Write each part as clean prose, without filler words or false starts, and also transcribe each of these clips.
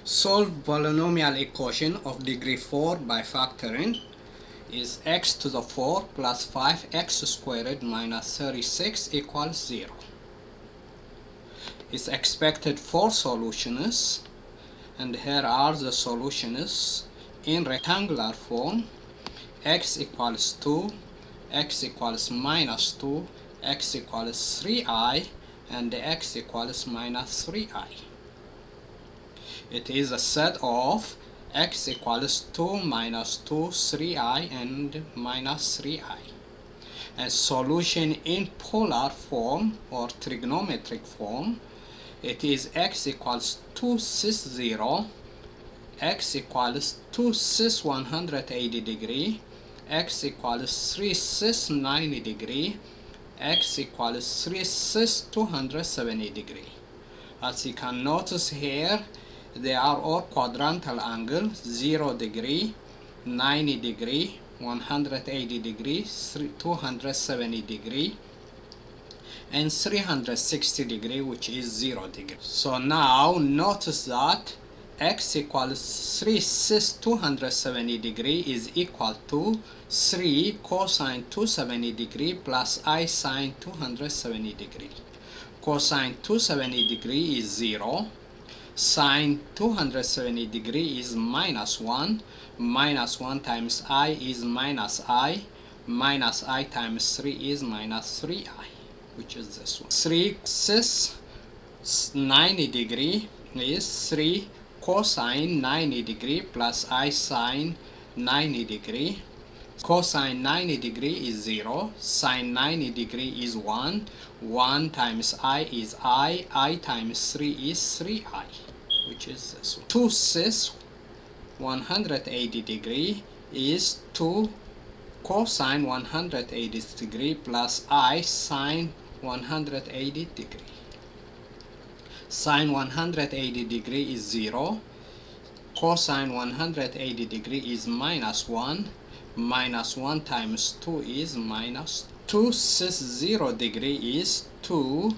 Solve polynomial equation of degree 4 by factoring is x to the 4 plus 5x squared minus 36 equals 0. Its expected 4 solutions, and here are the solutions in rectangular form. X equals 2, x equals minus 2, x equals 3i, and x equals minus 3i. It is a set of x equals 2 minus 2, 3i, and minus 3i. A solution in polar form or trigonometric form, it is x equals 2 cis 0, x equals 2 cis 180 degree, x equals 3 cis 90 degree, x equals 3 cis 270 degree. As you can notice here, they are all quadrantal angles: 0 degree, 90 degree, 180 degree, 270 degree, and 360 degree, which is 0 degree. So now notice that x equals 3 cis 270 degree is equal to 3 cosine 270 degree plus I sine 270 degree. Cosine 270 degree is 0. Sine 270 degree is minus 1. Minus 1 times I is minus I. Minus I times 3 is minus 3I, which is this one. 3 cis 90 degree is 3 cosine 90 degree plus I sine 90 degree. Cosine 90 degree is 0. Sine 90 degree is 1. 1 times I is I times 3 is 3I, which is this one. 2 cis 180 degree is 2 cosine 180 degree plus I sine 180 degree. Sine 180 degree is 0. Cosine 180 degree is minus 1. Minus 1 times 2 is minus 2 cis 0 degree is 2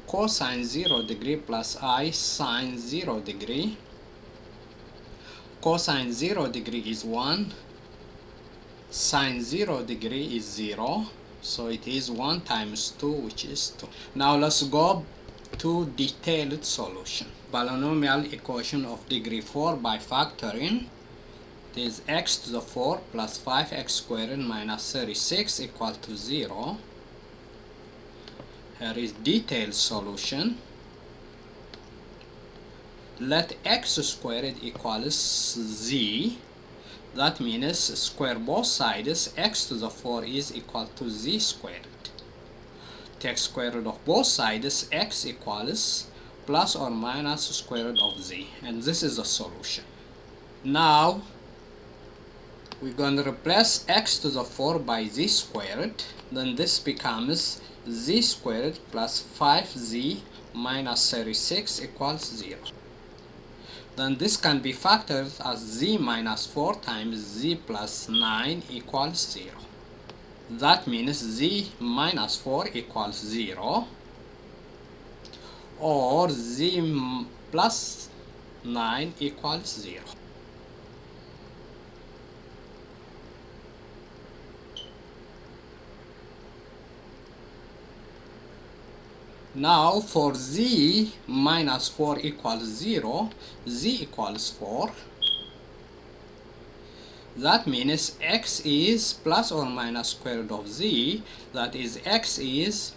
cosine 0 degree plus I sine 0 degree. Cosine 0 degree is 1. Sine 0 degree is 0. So it is 1 times 2, which is 2. Now let's go to detailed solution. Polynomial equation of degree 4 by factoring. It is x to the 4 plus 5x squared minus 36 equal to 0. Here is detailed solution. Let x squared equals z. That means square both sides. X to the 4 is equal to z squared. Take square root of both sides. X equals plus or minus square root of z. And this is the solution. Now we're going to replace x to the 4 by z squared. Then this becomes z squared plus 5z minus 36 equals 0. Then this can be factored as z minus 4 times z plus 9 equals 0. That means z minus 4 equals 0, or z plus 9 equals 0. Now for z minus 4 equals 0, z equals 4. That means x is plus or minus square root of z. That is x is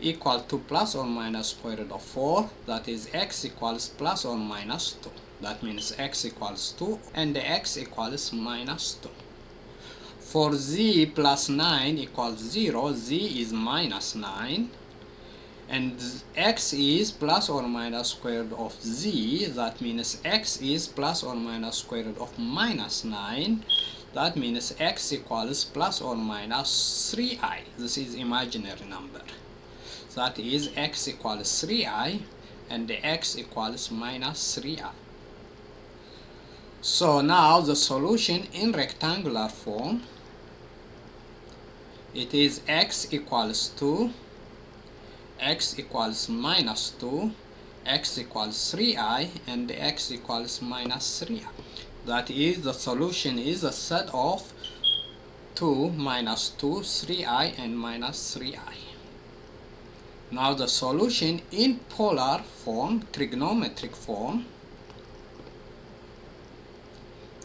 equal to plus or minus square root of 4. That is x equals plus or minus 2. That means x equals 2 and x equals minus 2. For z plus 9 equals 0, z is minus 9. And x is plus or minus square root of z. That means x is plus or minus square root of minus 9. That means x equals plus or minus 3i. This is imaginary number. That is x equals 3i and x equals minus 3i. So now the solution in rectangular form, it is x equals 2, x equals minus 2, x equals 3i and x equals minus 3i. That is, the solution is a set of 2 minus 2, 3i and minus 3i. Now the solution in polar form, trigonometric form,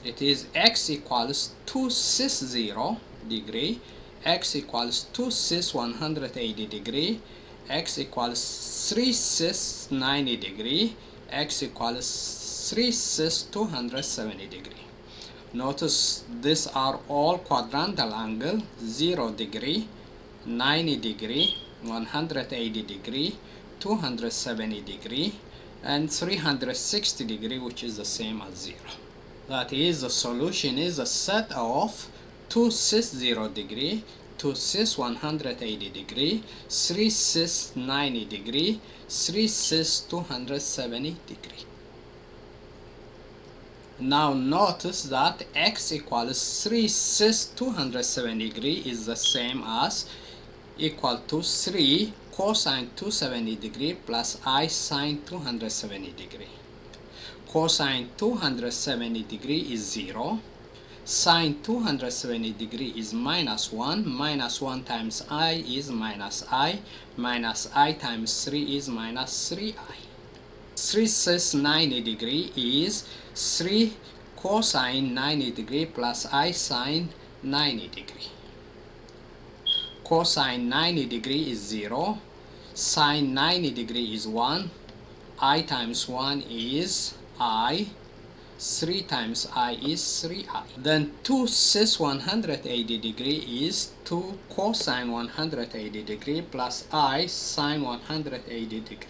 it is x equals 2 cis 0 degree, x equals 2 cis 180 degree, x equals 3 cis 90 degree, x equals 3 cis 270 degree. Notice these are all quadrantal angle, 0 degree, 90 degree, 180 degree, 270 degree, and 360 degree, which is the same as 0. That is, the solution is a set of 2 cis 0 degree, 2 cis 180 degree, 3 cis 90 degree, 3 cis 270 degree. Now notice that x equals 3 cis 270 degree is the same as equal to 3 cosine 270 degree plus I sine 270 degree. Cosine 270 degree is 0. Sine 270 degree is minus 1. Minus 1 times I is minus I. Minus I times 3 is minus 3I. 3 cis 90 degree is 3 cosine 90 degree plus I sine 90 degree. Cosine 90 degree is 0. Sine 90 degree is 1. I times 1 is I. 3 times I is 3I. Then 2 cis 180 degree is 2 cosine 180 degree plus I sine 180 degree.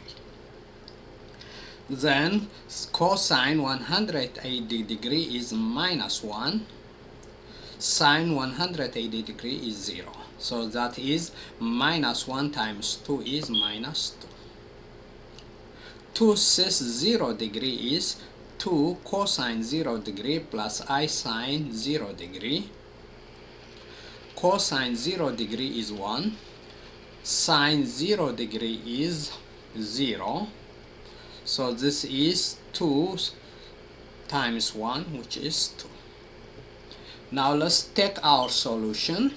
Then cosine 180 degree is minus 1. Sine 180 degree is 0. So that is minus 1 times 2 is minus 2. 2 cis 0 degree is 2 cosine 0 degree plus I sine 0 degree. Cosine 0 degree is 1. Sine 0 degree is 0. So this is 2 times 1, which is 2. Now let's take our solution.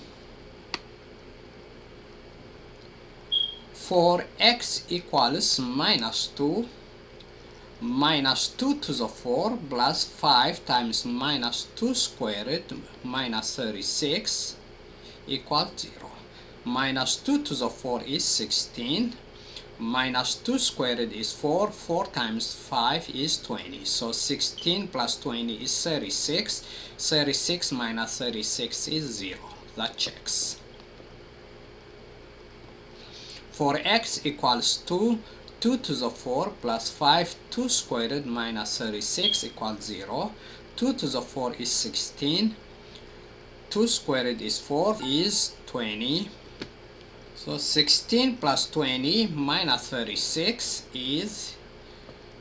For x equals minus 2, minus 2 to the 4 plus 5 times minus 2 squared minus 36 equals 0. Minus 2 to the 4 is 16. Minus 2 squared is 4. 4 times 5 is 20. So 16 plus 20 is 36. 36 minus 36 is 0. That checks. For x equals 2, 2 to the 4 plus 5, 2 squared minus 36 equals 0. 2 to the 4 is 16. 2 squared is 4 is 20. So 16 plus 20 minus 36 is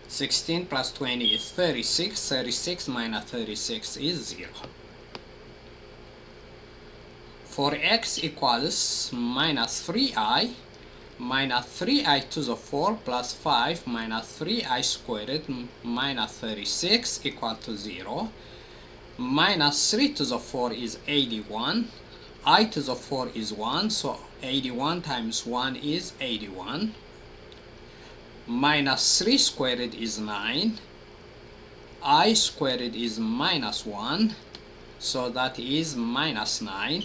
16 plus 20 is 36. 36 minus 36 is 0. For x equals minus 3i, minus 3i to the 4 plus 5 minus 3i squared minus 36 equal to 0. Minus 3 to the 4 is 81. I to the 4 is 1, so 81 times 1 is 81. Minus 3 squared is 9. I squared is minus 1, so that is minus 9.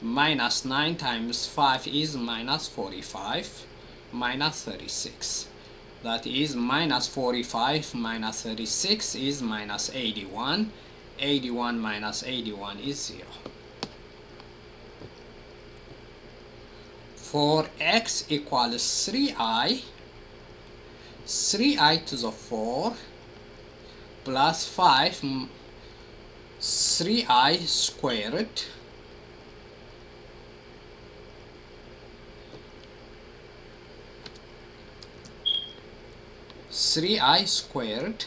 Minus 9 times 5 is minus 45, minus 36. That is minus 45 minus 36 is minus 81. 81 minus 81 is 0. For x equals 3i, 3i to the 4 plus 5, 3i squared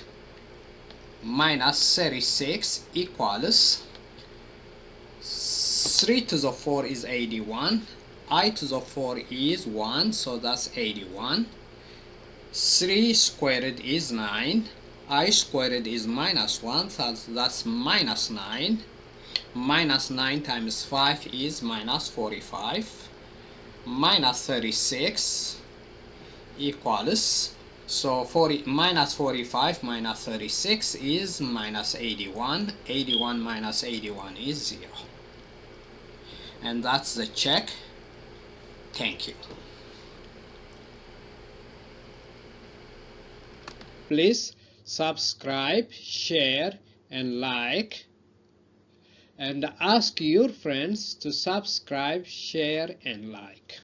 minus 36 equals 3 to the 4 is 81. I to the 4 is 1, so that's 81. 3 squared is 9. I squared is minus 1, that's minus 9. Minus 9 times 5 is minus 45. Minus 36 equals, so minus 45 minus 36 is minus 81. 81 minus 81 is 0. And that's the check. Thank you. Please subscribe, share, and like, and ask your friends to subscribe, share, and like.